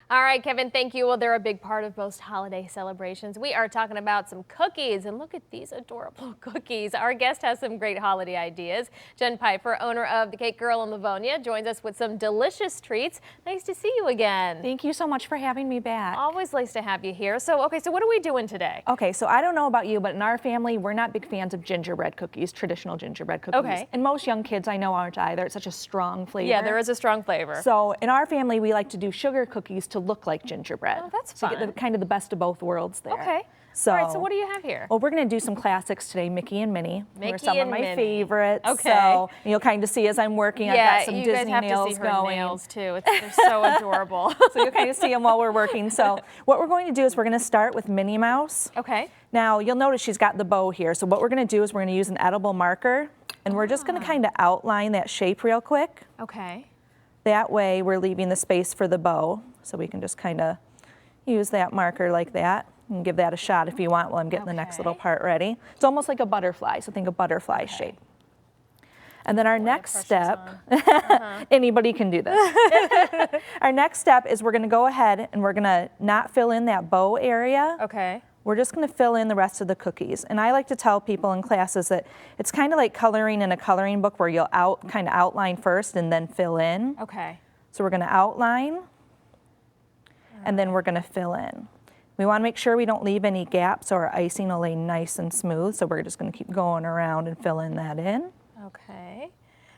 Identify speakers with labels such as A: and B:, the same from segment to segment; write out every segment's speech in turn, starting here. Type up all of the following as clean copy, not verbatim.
A: All right, Kevin, thank you. Well, they're a big part of most holiday celebrations. We are talking about some cookies, and look at these adorable cookies. Our guest has some great holiday ideas. Jen Piper, owner of The Cake Girl in Livonia, joins us with some delicious treats. Nice to see you again.
B: Thank you so much for having me back.
A: Always nice to have you here. So, okay, so what are we doing today?
B: Okay, so I don't know about you, but in our family, we're not big fans of gingerbread cookies, traditional gingerbread cookies.
A: Okay.
B: And most young kids I know aren't either. It's such a strong flavor.
A: Yeah, there is a strong flavor.
B: So in our family, we like to do sugar cookies to look like gingerbread.
A: Oh, that's
B: so
A: fun.
B: you get kind of the best of both worlds there.
A: Okay.
B: So,
A: all right, so what do you have here?
B: Well, we're going to do some classics today, Mickey and Minnie.
A: Mickey
B: They're some
A: and
B: of my
A: Minnie.
B: favorites.
A: Okay.
B: So you'll kind of see as I'm working, I've got some
A: you
B: Disney
A: guys have
B: nails
A: to see her
B: going.
A: nails too. They're so adorable.
B: So you'll kind of see them while we're working. So what we're going to do is we're going to start with Minnie Mouse.
A: Okay.
B: Now you'll notice she's got the bow here. So what we're going to do is we're going to use an edible marker, and we're just going to kind of outline that shape real quick.
A: Okay.
B: That way we're leaving the space for the bow. So we can just kind of use that marker like that and give that a shot if you want while I'm getting the next little part ready. It's almost like a butterfly, so think a butterfly shape. And then our next step, anybody can do this. Our next step is we're gonna go ahead and we're gonna not fill in that bow area.
A: Okay.
B: We're just gonna fill in the rest of the cookies. And I like to tell people in classes that it's kind of like coloring in a coloring book where you'll kind of outline first and then fill in.
A: Okay.
B: So we're gonna outline, and then we're gonna fill in. We wanna make sure we don't leave any gaps so our icing will lay nice and smooth, so we're just gonna keep going around and filling that in.
A: Okay.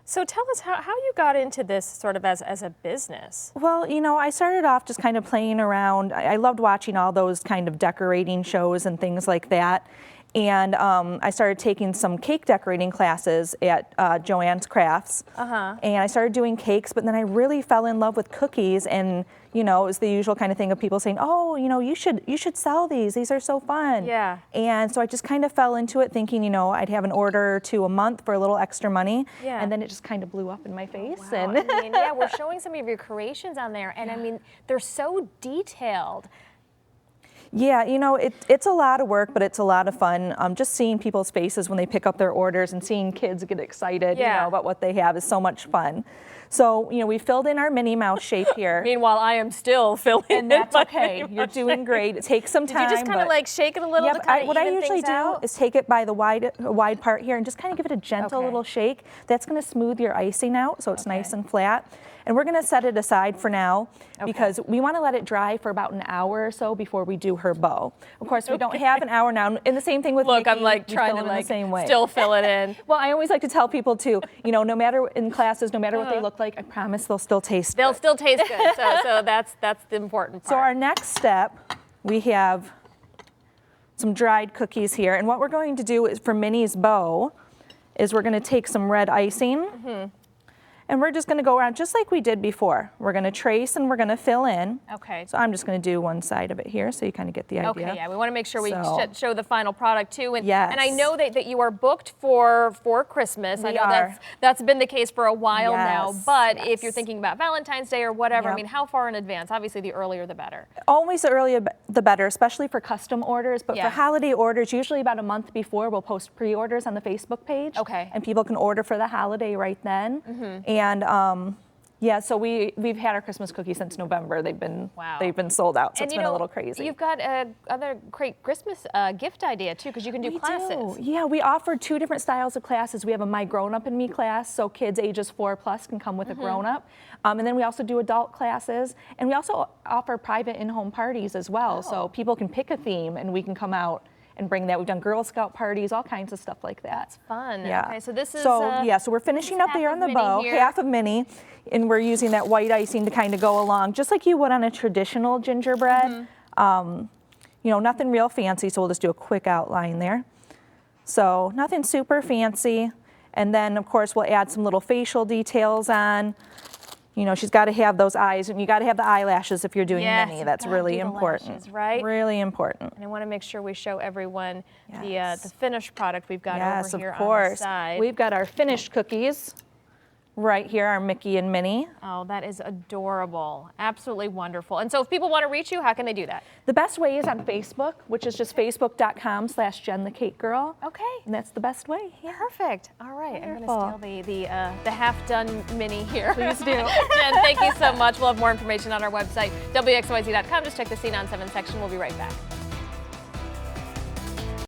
A: So tell us how you got into this sort of as a business.
B: Well, you know, I started off just kind of playing around. I loved watching all those kind of decorating shows and things like that. And I started taking some cake decorating classes at Joanne's Crafts. And I started doing cakes, but then I really fell in love with cookies. And you know, it was the usual kind of thing of people saying, "Oh, you know, you should sell these. These are so fun."
A: Yeah.
B: And so I just kind of fell into it, thinking, you know, I'd have an order or two a month for a little extra money.
A: Yeah.
B: And then it just kind of blew up in my face.
A: Oh, wow.
B: And
A: I mean, yeah, we're showing some of your creations on there, and I mean, they're so detailed.
B: Yeah, you know, it's a lot of work, but it's a lot of fun. Just seeing people's faces when they pick up their orders and seeing kids get excited, you know, about what they have is so much fun. So, you know, we filled in our Minnie Mouse shape here.
A: Meanwhile, I am still filling
B: and that's okay. You're doing great. It takes some time.
A: Did you just kind of like shake it a little to kind of
B: what I usually do is take it by the wide part here and just kind of give it a gentle little shake. That's going to smooth your icing out so it's nice and flat. And we're going to set it aside for now because we want to let it dry for about an hour or so before we do her bow. Of course, we don't have an hour now. And the same thing with
A: Look,
B: Mickey,
A: I'm like trying to like still fill it in.
B: Well, I always like to tell people too, you know, no matter in classes, no matter what they look like, I promise they'll still taste good.
A: They'll still taste good. So that's the important part.
B: So our next step, we have some dried cookies here. And what we're going to do is for Minnie's Bow is we're going to take some red icing. And we're just going to go around just like we did before. We're going to trace and we're going to fill in.
A: Okay.
B: So I'm just going to do one side of it here so you kind of get the idea.
A: Okay, yeah, we want to make sure we show the final product too. And,
B: yes.
A: And I know that you are booked for Christmas. I know that's been the case for a while now. But if you're thinking about Valentine's Day or whatever, I mean, how far in advance? Obviously, the earlier the better.
B: Always the earlier the better, especially for custom orders. But for holiday orders, usually about a month before, we'll post pre-orders on the Facebook page.
A: Okay.
B: And people can order for the holiday right then. And yeah, so we've had our Christmas cookies since November. They've been sold out, so it's been a little crazy.
A: You've got other great Christmas gift idea too, because you can do classes.
B: Yeah, we offer 2 different styles of classes. We have a My Grown Up and Me class, so kids ages 4+ can come with a grown up. And then we also do adult classes, and we also offer private in-home parties as well. So people can pick a theme, and we can come out and bring that. We've done Girl Scout parties, all kinds of stuff like that.
A: That's fun.
B: Yeah.
A: Okay, so this is
B: so we're finishing up there on the bow, half of Minnie, and we're using that white icing to kind of go along, just like you would on a traditional gingerbread. You know, nothing real fancy, so we'll just do a quick outline there. So nothing super fancy. And then, of course, we'll add some little facial details on. You know, she's got to have those eyes, and you got to have the eyelashes if you're doing Minnie. That's really important,
A: lashes, right?
B: Really important.
A: And I want to make sure we show everyone the finished product we've got over here
B: of course.
A: on the side.
B: We've got our finished cookies. Right here are Mickey and Minnie.
A: Oh, that is adorable. Absolutely wonderful. And so if people want to reach you, how can they do that?
B: The best way is on Facebook, which is just facebook.com/JenTheCakeGirl.
A: Okay.
B: And that's the best way. Yeah.
A: Perfect. All right.
B: Wonderful.
A: I'm going to steal the half-done Minnie here.
B: Please do.
A: Jen, thank you so much. We'll have more information on our website, WXYZ.com. Just check the Scene on 7 section. We'll be right back.